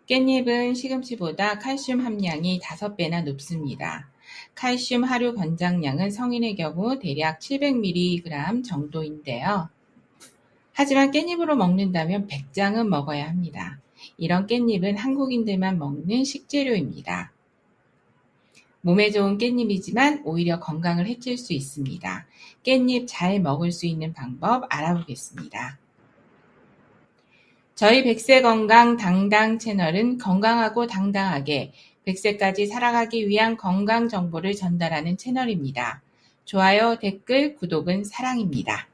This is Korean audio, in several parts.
깻잎은 시금치보다 칼슘 함량이 5배나 높습니다. 칼슘 하루 권장량은 성인의 경우 대략 700mg 정도인데요. 하지만 깻잎으로 먹는다면 100장은 먹어야 합니다. 이런 깻잎은 한국인들만 먹는 식재료입니다. 몸에 좋은 깻잎이지만 오히려 건강을 해칠 수 있습니다. 깻잎 잘 먹을 수 있는 방법 알아보겠습니다. 저희 백세건강 당당 채널은 건강하고 당당하게 100세까지 살아가기 위한 건강 정보를 전달하는 채널입니다. 좋아요, 댓글, 구독은 사랑입니다.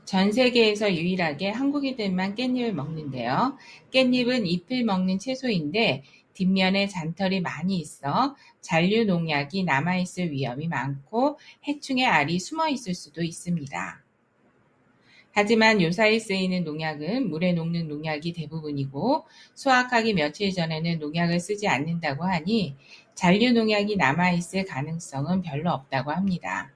전 세계에서 유일하게 한국인들만 깻잎을 먹는데요. 깻잎은 잎을 먹는 채소인데 뒷면에 잔털이 많이 있어 잔류 농약이 남아있을 위험이 많고 해충의 알이 숨어 있을 수도 있습니다. 하지만 요사이 쓰이는 농약은 물에 녹는 농약이 대부분이고 수확하기 며칠 전에는 농약을 쓰지 않는다고 하니 잔류 농약이 남아있을 가능성은 별로 없다고 합니다.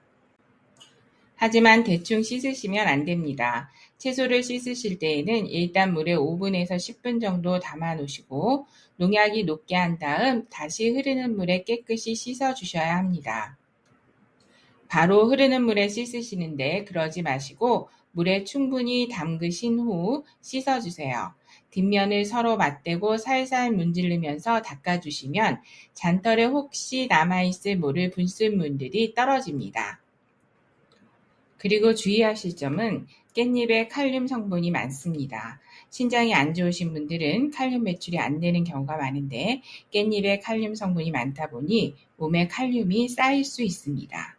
하지만 대충 씻으시면 안 됩니다. 채소를 씻으실 때에는 일단 물에 5분에서 10분 정도 담아 놓으시고 농약이 녹게 한 다음 다시 흐르는 물에 깨끗이 씻어 주셔야 합니다. 바로 흐르는 물에 씻으시는데 그러지 마시고 물에 충분히 담그신 후 씻어주세요. 뒷면을 서로 맞대고 살살 문지르면서 닦아주시면 잔털에 혹시 남아있을 모를 불순물들이 떨어집니다. 그리고 주의하실 점은 깻잎에 칼륨 성분이 많습니다. 신장이 안 좋으신 분들은 칼륨 배출이 안 되는 경우가 많은데 깻잎에 칼륨 성분이 많다 보니 몸에 칼륨이 쌓일 수 있습니다.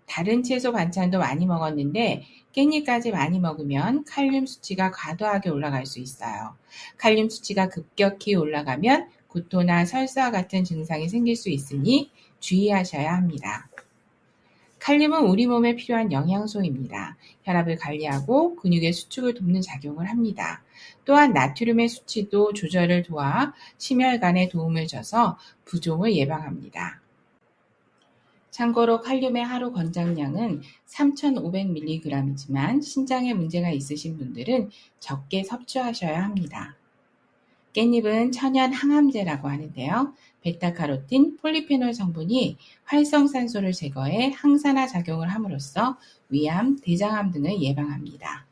다른 채소 반찬도 많이 먹었는데 깻잎까지 많이 먹으면 칼륨 수치가 과도하게 올라갈 수 있어요. 칼륨 수치가 급격히 올라가면 구토나 설사와 같은 증상이 생길 수 있으니 주의하셔야 합니다. 칼륨은 우리 몸에 필요한 영양소입니다. 혈압을 관리하고 근육의 수축을 돕는 작용을 합니다. 또한 나트륨의 수치도 조절을 도와 심혈관에 도움을 줘서 부종을 예방합니다. 참고로 칼륨의 하루 권장량은 3,500mg이지만 신장에 문제가 있으신 분들은 적게 섭취하셔야 합니다. 깻잎은 천연 항암제라고 하는데요. 베타카로틴, 폴리페놀 성분이 활성산소를 제거해 항산화 작용을 함으로써 위암, 대장암 등을 예방합니다.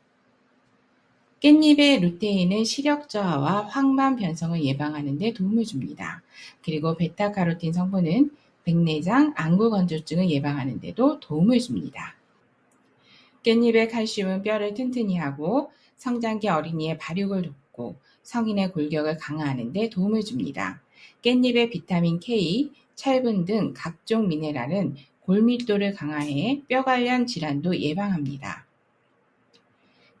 깻잎의 루테인은 시력 저하와 황반 변성을 예방하는 데 도움을 줍니다. 그리고 베타카로틴 성분은 백내장, 안구 건조증을 예방하는 데도 도움을 줍니다. 깻잎의 칼슘은 뼈를 튼튼히 하고 성장기 어린이의 발육을 돕고 성인의 골격을 강화하는 데 도움을 줍니다. 깻잎의 비타민 K, 철분 등 각종 미네랄은 골밀도를 강화해 뼈 관련 질환도 예방합니다.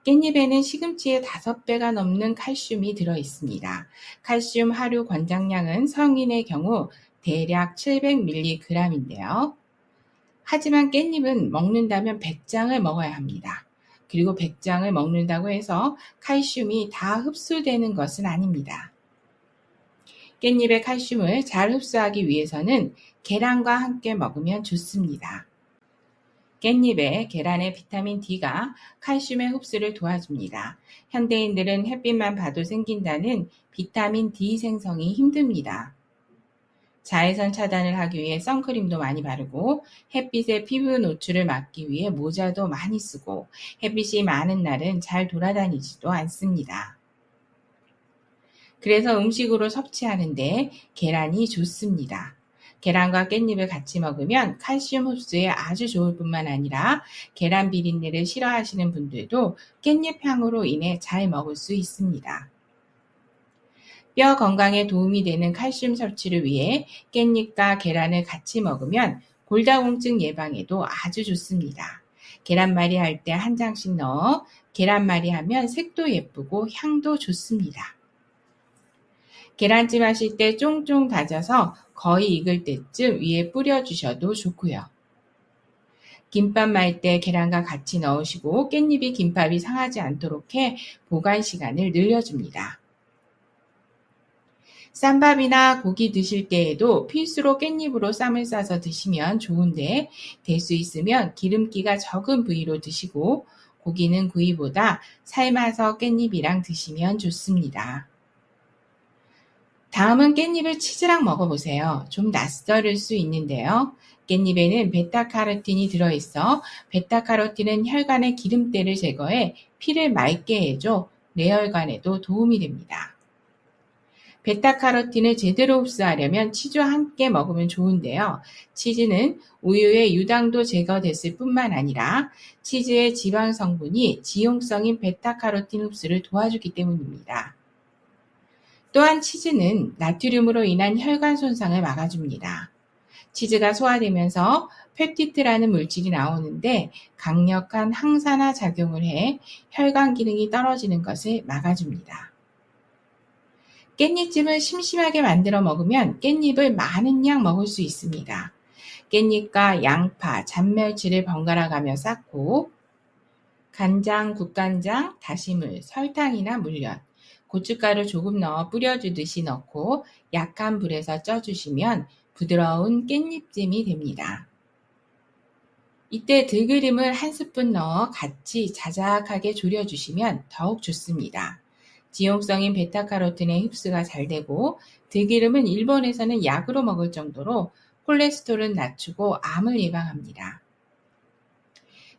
깻잎에는 시금치의 5배가 넘는 칼슘이 들어있습니다. 칼슘 하루 권장량은 성인의 경우 대략 700mg인데요. 하지만 깻잎은 먹는다면 100장을 먹어야 합니다. 그리고 100장을 먹는다고 해서 칼슘이 다 흡수되는 것은 아닙니다. 깻잎의 칼슘을 잘 흡수하기 위해서는 계란과 함께 먹으면 좋습니다. 깻잎에 계란의 비타민 D가 칼슘의 흡수를 도와줍니다. 현대인들은 햇빛만 봐도 생긴다는 비타민 D 생성이 힘듭니다. 자외선 차단을 하기 위해 선크림도 많이 바르고 햇빛에 피부 노출을 막기 위해 모자도 많이 쓰고 햇빛이 많은 날은 잘 돌아다니지도 않습니다. 그래서 음식으로 섭취하는데 계란이 좋습니다. 계란과 깻잎을 같이 먹으면 칼슘 흡수에 아주 좋을 뿐만 아니라 계란 비린내를 싫어하시는 분들도 깻잎 향으로 인해 잘 먹을 수 있습니다. 뼈 건강에 도움이 되는 칼슘 섭취를 위해 깻잎과 계란을 같이 먹으면 골다공증 예방에도 아주 좋습니다. 계란말이 할 때 한 장씩 넣어 계란말이 하면 색도 예쁘고 향도 좋습니다. 계란찜 하실 때 쫑쫑 다져서 거의 익을 때쯤 위에 뿌려주셔도 좋고요. 김밥 말 때 계란과 같이 넣으시고 깻잎이 김밥이 상하지 않도록 해 보관 시간을 늘려줍니다. 쌈밥이나 고기 드실 때에도 필수로 깻잎으로 쌈을 싸서 드시면 좋은데 될 수 있으면 기름기가 적은 부위로 드시고 고기는 구이보다 삶아서 깻잎이랑 드시면 좋습니다. 다음은 깻잎을 치즈랑 먹어보세요. 좀 낯설을 수 있는데요. 깻잎에는 베타카로틴이 들어있어 베타카로틴은 혈관의 기름때를 제거해 피를 맑게 해줘 뇌혈관에도 도움이 됩니다. 베타카로틴을 제대로 흡수하려면 치즈와 함께 먹으면 좋은데요. 치즈는 우유의 유당도 제거됐을 뿐만 아니라 치즈의 지방 성분이 지용성인 베타카로틴 흡수를 도와주기 때문입니다. 또한 치즈는 나트륨으로 인한 혈관 손상을 막아줍니다. 치즈가 소화되면서 펩티드라는 물질이 나오는데 강력한 항산화 작용을 해 혈관 기능이 떨어지는 것을 막아줍니다. 깻잎찜을 심심하게 만들어 먹으면 깻잎을 많은 양 먹을 수 있습니다. 깻잎과 양파, 잔멸치를 번갈아 가며 쌓고 간장, 국간장, 다시물, 설탕이나 물엿, 고춧가루 조금 넣어 뿌려주듯이 넣고 약한 불에서 쪄주시면 부드러운 깻잎찜이 됩니다. 이때 들기름을 한 스푼 넣어 같이 자작하게 졸여주시면 더욱 좋습니다. 지용성인 베타카로틴의 흡수가 잘 되고 들기름은 일본에서는 약으로 먹을 정도로 콜레스테롤을 낮추고 암을 예방합니다.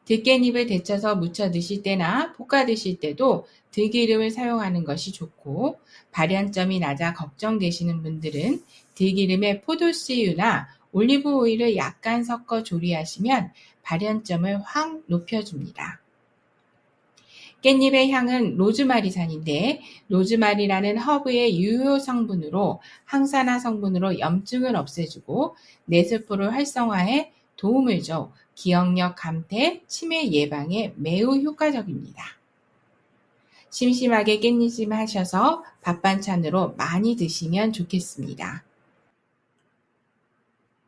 들깻잎을 데쳐서 무쳐 드실 때나 볶아 드실 때도 들기름을 사용하는 것이 좋고 발연점이 낮아 걱정되시는 분들은 들기름에 포도씨유나 올리브 오일을 약간 섞어 조리하시면 발연점을 확 높여줍니다. 깻잎의 향은 로즈마리산인데 로즈마리라는 허브의 유효 성분으로 항산화 성분으로 염증을 없애주고 뇌세포를 활성화해 도움을 줘 기억력 감퇴, 치매 예방에 매우 효과적입니다. 심심하게 깻잎찜 하셔서 밥 반찬으로 많이 드시면 좋겠습니다.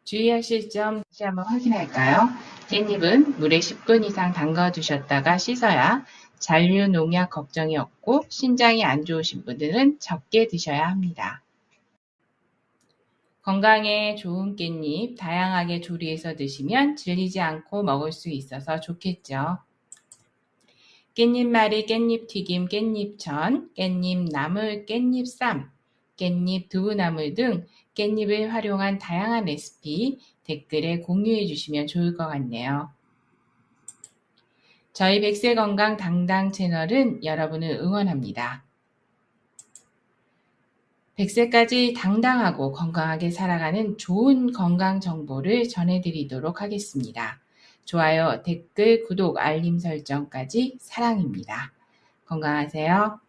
주의하실 점 다시 한번 확인할까요? 깻잎은 물에 10분 이상 담가 두셨다가 씻어야 잔류 농약 걱정이 없고 신장이 안 좋으신 분들은 적게 드셔야 합니다. 건강에 좋은 깻잎 다양하게 조리해서 드시면 질리지 않고 먹을 수 있어서 좋겠죠. 깻잎말이, 깻잎튀김, 깻잎전, 깻잎나물, 깻잎쌈, 깻잎 두부나물 등 깻잎을 활용한 다양한 레시피 댓글에 공유해 주시면 좋을 것 같네요. 저희 백세건강 당당 채널은 여러분을 응원합니다. 100세까지 당당하고 건강하게 살아가는 좋은 건강 정보를 전해드리도록 하겠습니다. 좋아요, 댓글, 구독, 알림 설정까지 사랑입니다. 건강하세요.